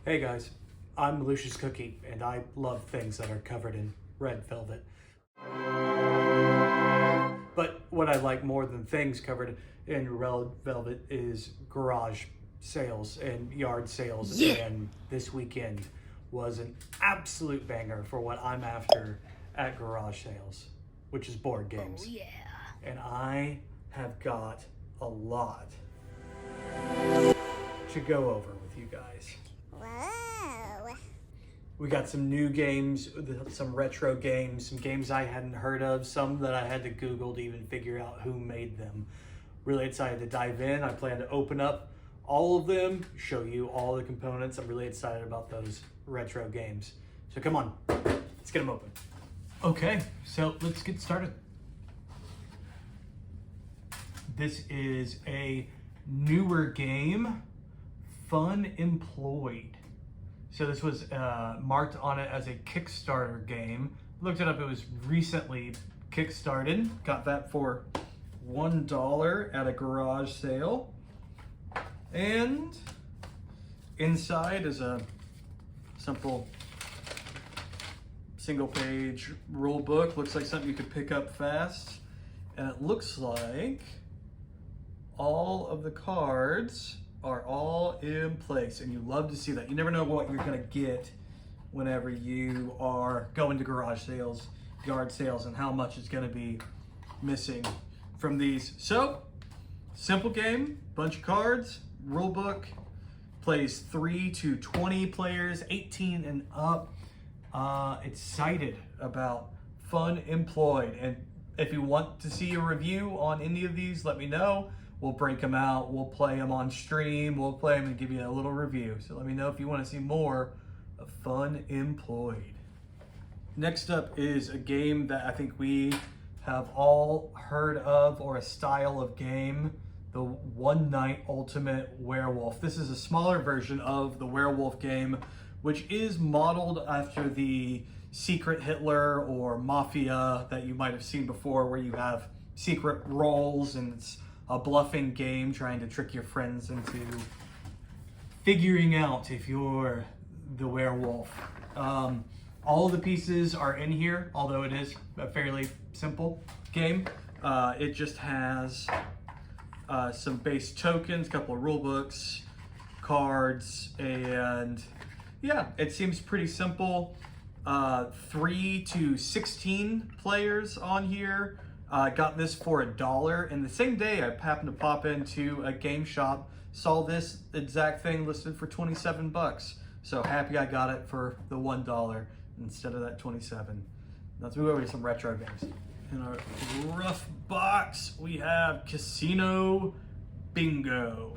Hey guys, I'm Lucius Cookie, and I love things that are covered in red velvet. But what I like more than things covered in red velvet is garage sales and yard sales. Yeah. And this weekend was an absolute banger for what I'm after at garage sales, which is board games. Oh yeah. And I have got a lot to go over with you guys. Wow. We got some new games, some retro games, some games I hadn't heard of, some that I had to Google to even figure out who made them. Really excited to dive in. I plan to open up all of them, show you all the components. I'm really excited about those retro games. So come on, let's get them open. Okay, so let's get started. This is a newer game, Fun Employed. So this was marked on it as a Kickstarter game. Looked it up, it was recently kickstarted. Got that for $1 at a garage sale. And inside is a simple single page rule book. Looks like something you could pick up fast. And it looks like all of the cards are all in place, and you love to see that. You never know what you're gonna get whenever you are going to garage sales, yard sales, and how much is gonna be missing from these. So, simple game, bunch of cards, rule book, plays 3 to 20 players, 18 and up. Excited about Fun Employed, and if you want to see a review on any of these, let me know. We'll break them out, we'll play them on stream, we'll play them and give you a little review. So let me know if you want to see more of Fun Employed. Next up is a game that I think we have all heard of, or a style of game, the One Night Ultimate Werewolf. This is a smaller version of the werewolf game, which is modeled after the Secret Hitler or Mafia that you might have seen before, where you have secret roles and it's a bluffing game trying to trick your friends into figuring out if you're the werewolf. All of the pieces are in here, although it is a fairly simple game. It just has some base tokens, a couple of rule books, cards, and yeah, it seems pretty simple. 3 to 16 players on here. Got this for $1, and the same day I happened to pop into a game shop, saw this exact thing listed for 27 bucks. So happy I got it for the $1 instead of that 27. Let's move over to some retro games. In our rough box, we have Casino Bingo.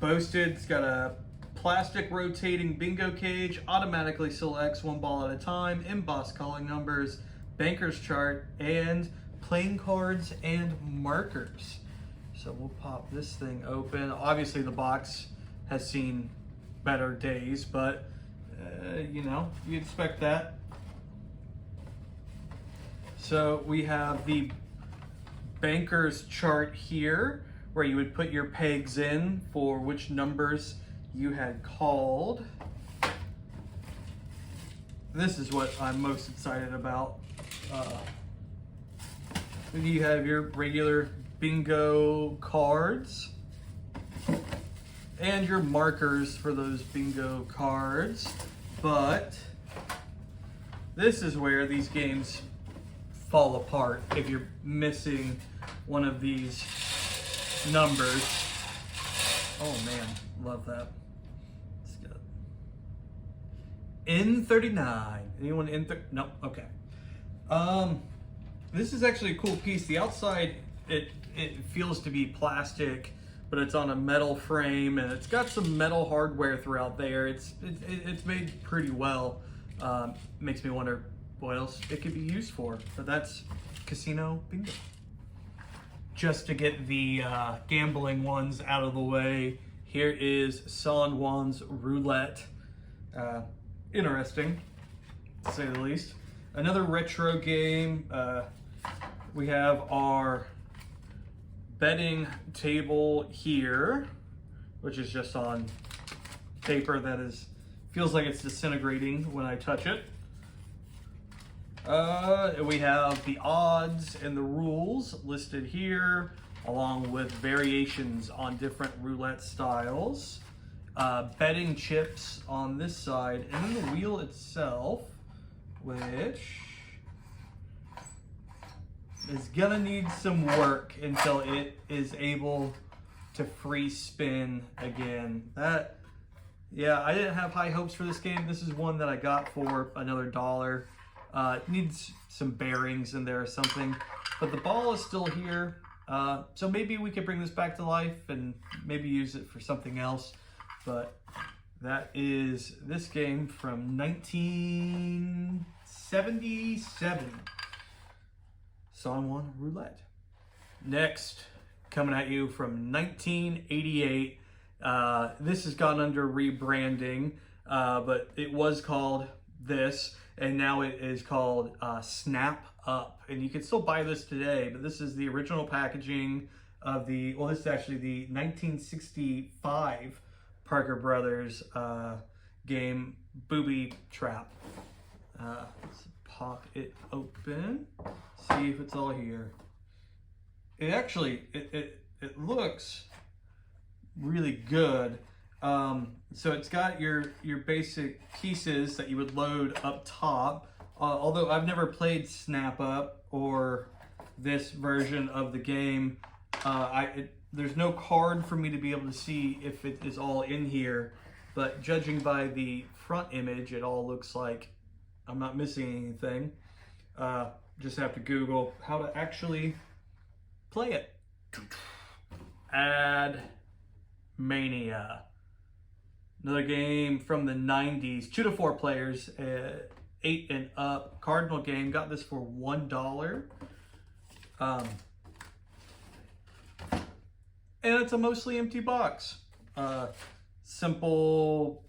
Boasted, it's got a plastic rotating bingo cage, automatically selects one ball at a time, embossed calling numbers, banker's chart, and playing cards and markers. So we'll pop this thing open. Obviously the box has seen better days, but you know, you expect that. So we have the banker's chart here, where you would put your pegs in for which numbers you had called. This is what I'm most excited about. You have your regular bingo cards and your markers for those bingo cards, but this is where these games fall apart if you're missing one of these numbers. Oh man, love that. Let's get N39. Anyone no, okay. This is actually a cool piece. The outside, it feels to be plastic, but it's on a metal frame, and it's got some metal hardware throughout there. It's made pretty well. Makes me wonder what else it could be used for. But that's Casino Bingo. Just to get the gambling ones out of the way, here is San Juan's Roulette. Interesting, to say the least. Another retro game. We have our betting table here, which is just on paper that feels like it's disintegrating when I touch it. We have the odds and the rules listed here, along with variations on different roulette styles. Betting chips on this side, and then the wheel itself, which is gonna need some work until it is able to free spin again. Yeah, I didn't have high hopes for this game. This is one that I got for another $1. It needs some bearings in there or something, but the ball is still here. So maybe we could bring this back to life and maybe use it for something else. But that is this game from 1977. Song 1 Roulette. Next, coming at you from 1988. This has gone under rebranding, but it was called this, and now it is called Snap Up. And you can still buy this today, but this is the original packaging of this is actually the 1965 Parker Brothers game, Booby Trap. Let's pop it open, see if it's all here. It actually, it looks really good. So it's got your basic pieces that you would load up top. Although I've never played Snap Up or this version of the game, there's no card for me to be able to see if it is all in here. But judging by the front image, it all looks like I'm not missing anything. Just have to Google how to actually play it. Ad Mania. Another game from the 90s. 2 to 4 players, 8 and up. Cardinal game. Got this for $1. And it's a mostly empty box. Simple,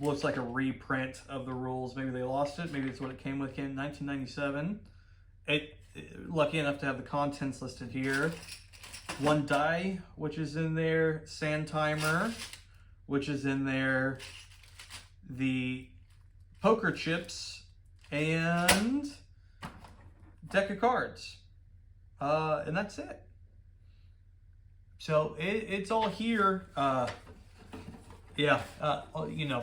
looks like a reprint of the rules. Maybe they lost it. Maybe it's what it came with in 1997. Lucky enough to have the contents listed here. 1 die, which is in there. Sand timer, which is in there. The poker chips and deck of cards. And that's it. So it's all here. You know,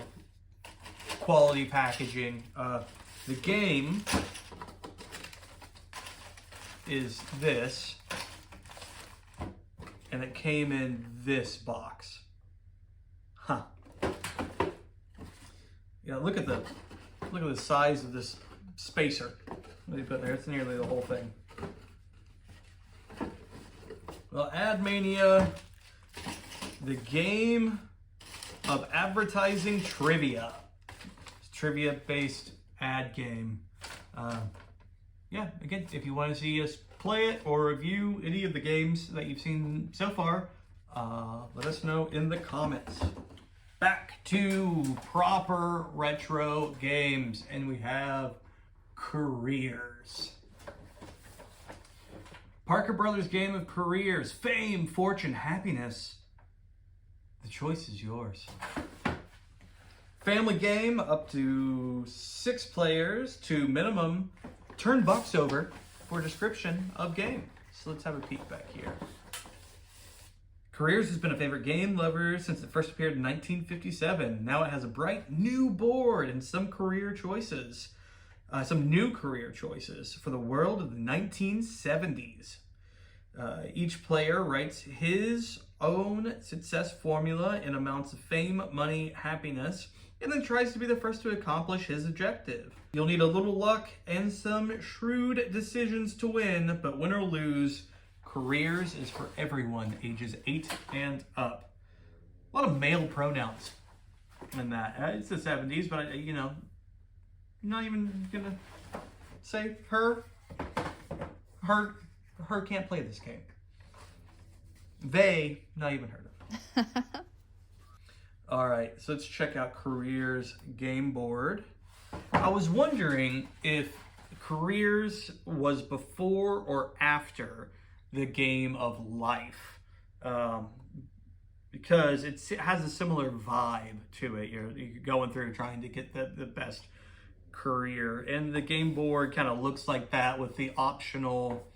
quality packaging. The game is this, and it came in this box. Huh. Yeah, look at the size of this spacer. What do you put there? It's nearly the whole thing. Well, Ad Mania, the game of advertising trivia. It's a trivia-based ad game. Yeah, again, if you want to see us play it or review any of the games that you've seen so far, let us know in the comments. Back to proper retro games, and we have Careers. Parker Brothers game of careers, fame, fortune, happiness. The choice is yours. Family game, up to 6 players, to minimum. Turn box over for description of game. So let's have a peek back here. Careers has been a favorite game lover since it first appeared in 1957. Now it has a bright new board and some career choices. Some new career choices for the world of the 1970s. Each player writes his own success formula in amounts of fame, money, happiness, and then tries to be the first to accomplish his objective. You'll need a little luck and some shrewd decisions to win, but win or lose, Careers is for everyone ages 8 and up. A lot of male pronouns in that. It's the 70s, but you know, I'm not even gonna say her can't play this game. They, not even heard of. All right, so let's check out Careers game board. I was wondering if Careers was before or after the game of life. because it has a similar vibe to it. You're going through trying to get the best career, and the game board kind of looks like that with the optional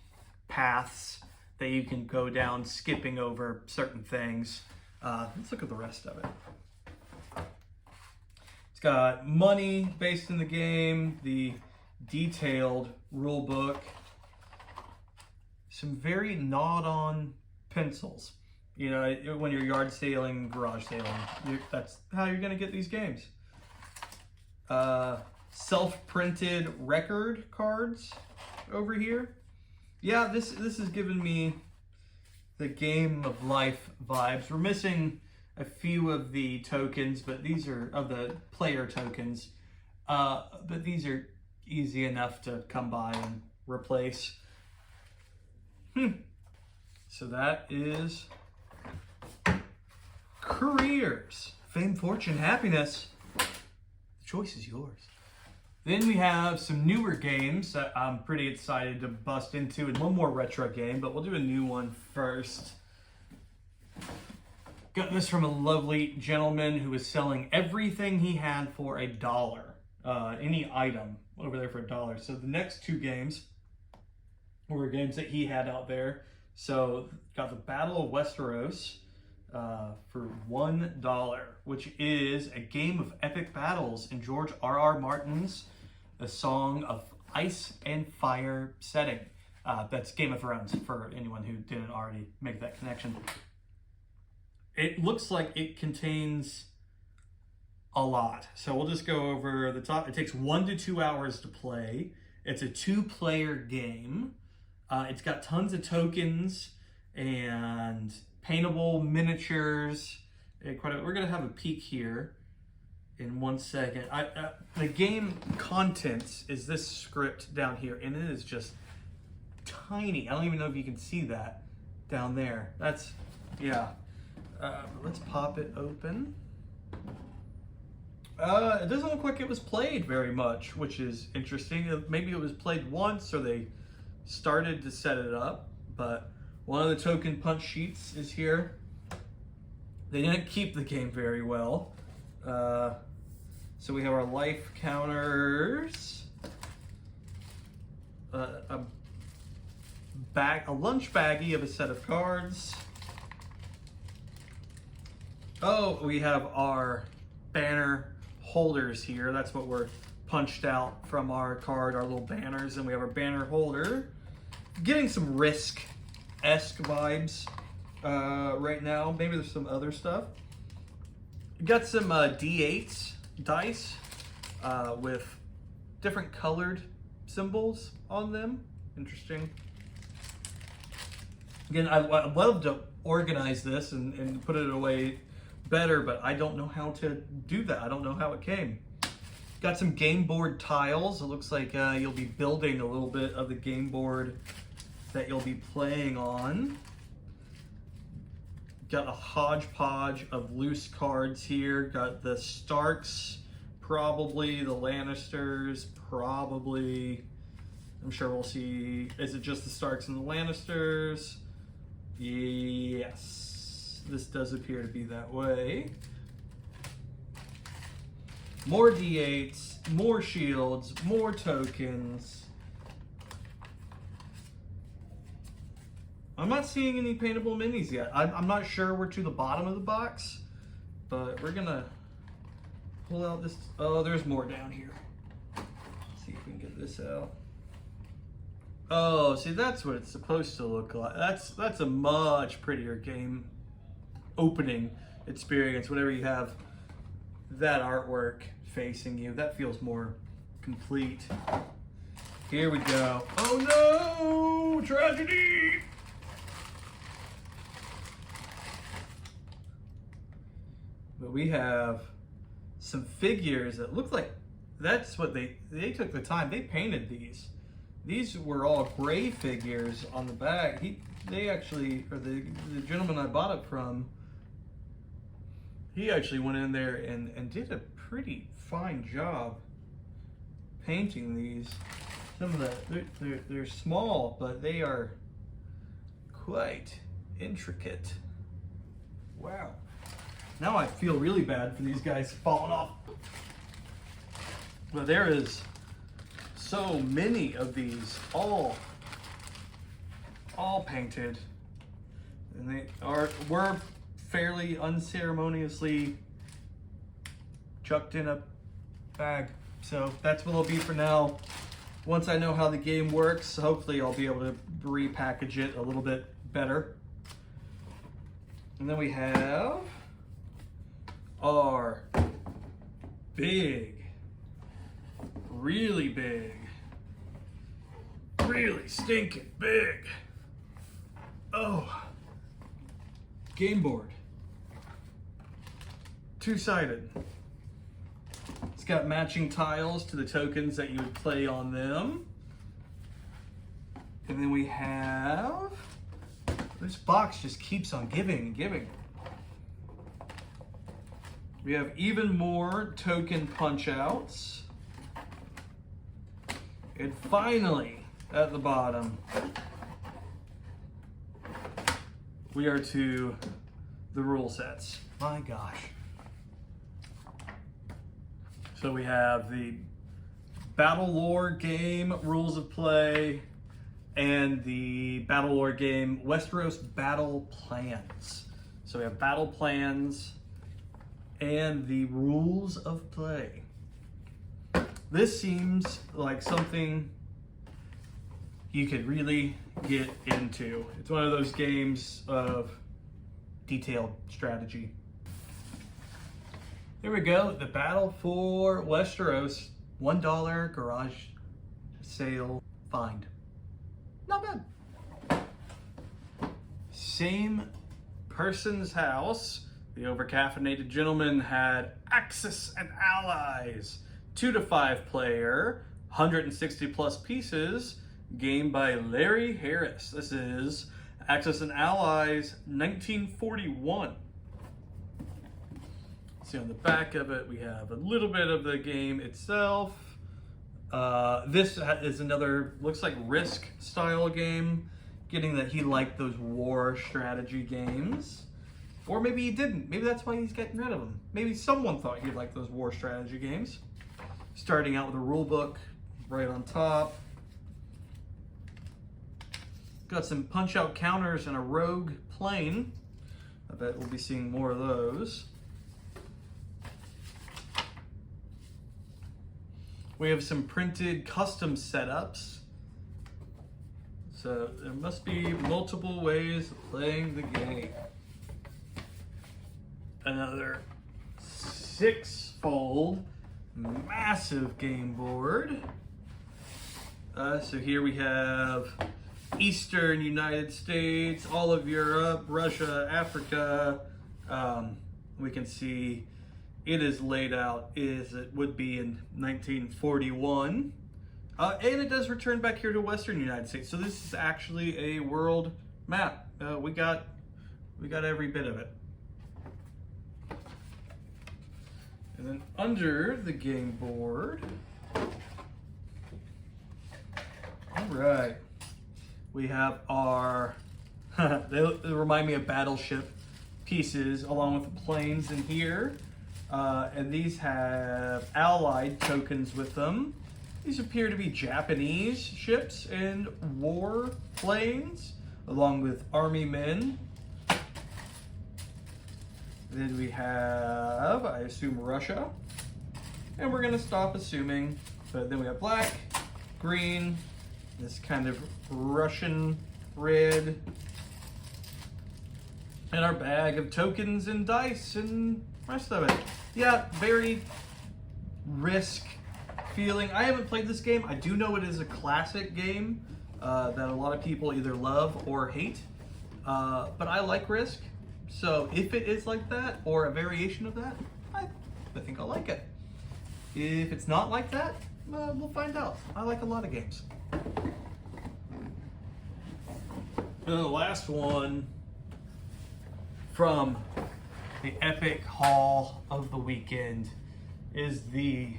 paths that you can go down, skipping over certain things. Let's look at the rest of it. It's got money based in the game, the detailed rule book, some very gnawed-on pencils. You know, when you're yard sailing, garage sailing, that's how you're going to get these games. Self-printed record cards over here. Yeah, this is giving me the Game of Life vibes. We're missing a few of the tokens, but these are of the player tokens. But these are easy enough to come by and replace. So that is careers, fame, fortune, happiness. The choice is yours. Then we have some newer games that I'm pretty excited to bust into, and one more retro game, but we'll do a new one first. Got this from a lovely gentleman who was selling everything he had for $1. Any item over there for $1. So the next two games were games that he had out there. So got the Battle of Westeros for $1, which is a game of epic battles in George R.R. Martin's A Song of Ice and Fire setting. That's Game of Thrones for anyone who didn't already make that connection. It looks like it contains a lot. So we'll just go over the top. It takes 1 to 2 hours to play. It's a 2-player game. It's got tons of tokens and paintable miniatures. We're going to have a peek here in 1 second. The game contents is this script down here, and it is just tiny. I don't even know if you can see that down there. That's, yeah. Let's pop it open. It doesn't look like it was played very much, which is interesting. Maybe it was played once, or they started to set it up, but one of the token punch sheets is here. They didn't keep the game very well. So we have our life counters, a lunch baggie of a set of cards. Oh, we have our banner holders here. That's what we're punched out from our card, our little banners, and we have our banner holder. Getting some Risk-esque vibes right now. Maybe there's some other stuff. Got some D8s dice with different colored symbols on them. Interesting. Again, I'd love to organize this and put it away better, but I don't know how to do that. I don't know how it came. Got some game board tiles. It looks like you'll be building a little bit of the game board that you'll be playing on. Got a hodgepodge of loose cards here. Got the Starks, probably the Lannisters, probably. I'm sure we'll see. Is it just the Starks and the Lannisters? Yes. This does appear to be that way. More D8s, more shields, more tokens. I'm not seeing any paintable minis yet. I'm not sure we're to the bottom of the box, but we're gonna pull out this. Oh, there's more down here. Let's see if we can get this out. Oh, see, that's what it's supposed to look like. That's a much prettier game opening experience whenever you have that artwork facing you. That feels more complete. Here we go. Oh no! Tragedy! But we have some figures that look like that's what they took the time. They painted these. These were all gray figures on the back. They actually, or the gentleman I bought it from, he actually went in there and did a pretty fine job painting these. Some of they're small, but they are quite intricate. Wow. Now I feel really bad for these guys falling off. But there is so many of these, all painted, and were fairly unceremoniously chucked in a bag. So that's what it'll be for now. Once I know how the game works, hopefully I'll be able to repackage it a little bit better. And then we have our big, really big, really stinking big, game board. Two-sided. It's got matching tiles to the tokens that you would play on them. And then we have, this box just keeps on giving and giving. We have even more token punch outs. And finally, at the bottom, we are to the rule sets. My gosh. So we have the Battle Lore game rules of play and the Battle Lore game Westeros Battle Plans. So we have battle plans and the rules of play. This seems like something you could really get into. It's one of those games of detailed strategy. Here we go, the Battle for Westeros, $1 garage sale find. Not bad. Same person's house. The overcaffeinated gentleman had Axis and Allies, 2 to 5 player, 160 plus pieces, game by Larry Harris. This is Axis and Allies 1941. See on the back of it, we have a little bit of the game itself. This is another, looks like Risk style game, getting that he liked those war strategy games. Or maybe he didn't. Maybe that's why he's getting rid of them. Maybe someone thought he'd like those war strategy games. Starting out with a rule book right on top. Got some punch out counters and a rogue plane. I bet we'll be seeing more of those. We have some printed custom setups. So there must be multiple ways of playing the game. Another 6-fold massive game board. So here we have Eastern United States, all of Europe, Russia, Africa. We can see it is laid out as it would be in 1941. And it does return back here to Western United States. So this is actually a world map. We got every bit of it. And then under the game board, all right, we have our, they remind me of battleship pieces along with the planes in here. And these have allied tokens with them. These appear to be Japanese ships and war planes, along with army men. Then we have, I assume, Russia. And we're gonna stop assuming. But then we have black, green, this kind of Russian red, and our bag of tokens and dice and rest of it. Yeah, very Risk feeling. I haven't played this game. I do know it is a classic game that a lot of people either love or hate. But I like Risk. So if it is like that, or a variation of that, I think I'll like it. If it's not like that, we'll find out. I like a lot of games. And the last one from the epic haul of the weekend is the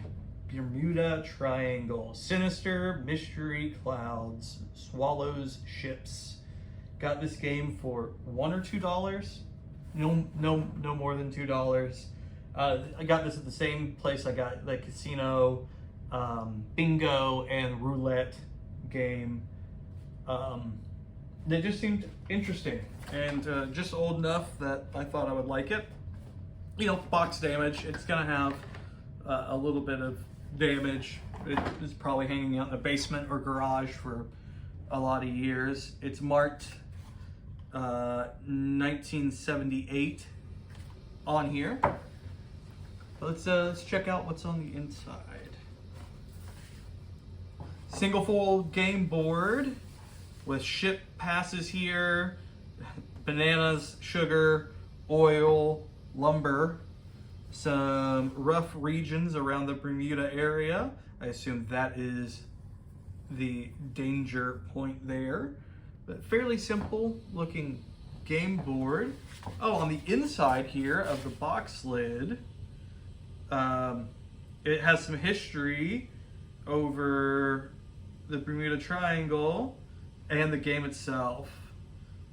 Bermuda Triangle. Sinister Mystery Clouds Swallows Ships. Got this game for $1 or $2. No more than $2. I got this at the same place I got the casino, bingo, and roulette game. They just seemed interesting and just old enough that I thought I would like it. You know, box damage. It's gonna have a little bit of damage. It is probably hanging out in the basement or garage for a lot of years. It's marked 1978 on here. Let's check out what's on the inside. Single fold game board with ship passes here, bananas, sugar, oil, lumber, some rough regions around the Bermuda area. I assume that is the danger point there. But fairly simple looking game board. Oh, on the inside here of the box lid, it has some history over the Bermuda Triangle and the game itself.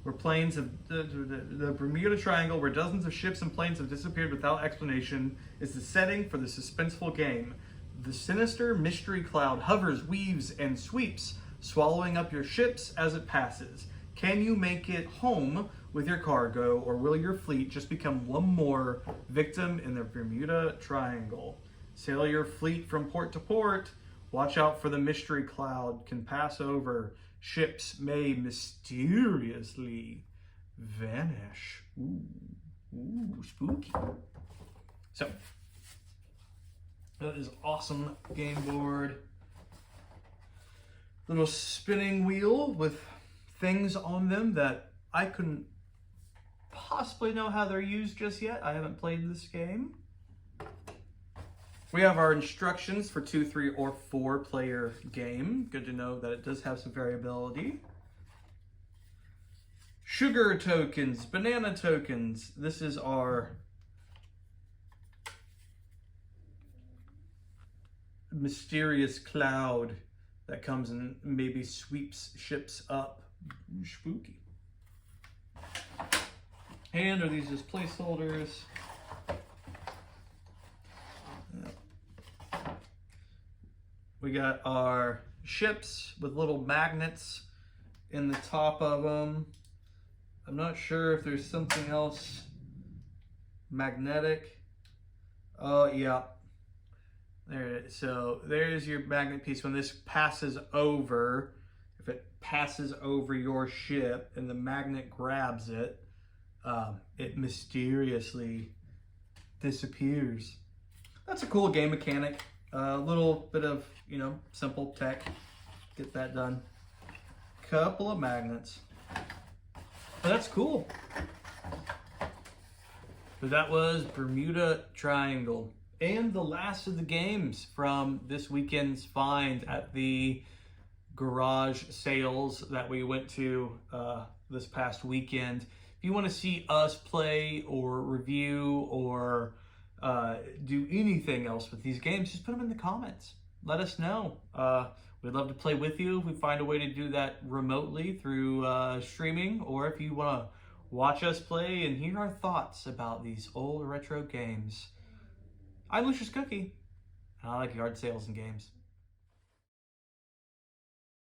Where planes of the Bermuda Triangle, where dozens of ships and planes have disappeared without explanation, is the setting for the suspenseful game. The sinister mystery cloud hovers, weaves, and sweeps, swallowing up your ships as it passes. Can you make it home with your cargo, or will your fleet just become one more victim in the Bermuda Triangle? Sail your fleet from port to port. Watch out for the mystery cloud can pass over. Ships may mysteriously vanish. Ooh, spooky. So, that is awesome game board. Little spinning wheel with things on them that I couldn't possibly know how they're used just yet. I haven't played this game. We have our instructions for 2, 3, or 4 player game. Good to know that it does have some variability. Sugar tokens, banana tokens. This is our mysterious cloud that comes and maybe sweeps ships up. Ooh, spooky. And are these just placeholders? We got our ships with little magnets in the top of them. I'm not sure if there's something else magnetic. Oh, yeah. There it is. So there's your magnet piece. When this passes over, if it passes over your ship and the magnet grabs it, it mysteriously disappears. That's a cool game mechanic. A little bit of, simple tech. Get that done. Couple of magnets. But that's cool. But that was Bermuda Triangle. And the last of the games from this weekend's find at the garage sales that we went to this past weekend. If you want to see us play or review or do anything else with these games, just put them in the comments. Let us know. We'd love to play with you if we find a way to do that remotely through streaming, or if you want to watch us play and hear our thoughts about these old retro games. I'm Lucius Cookie, and I like yard sales and games.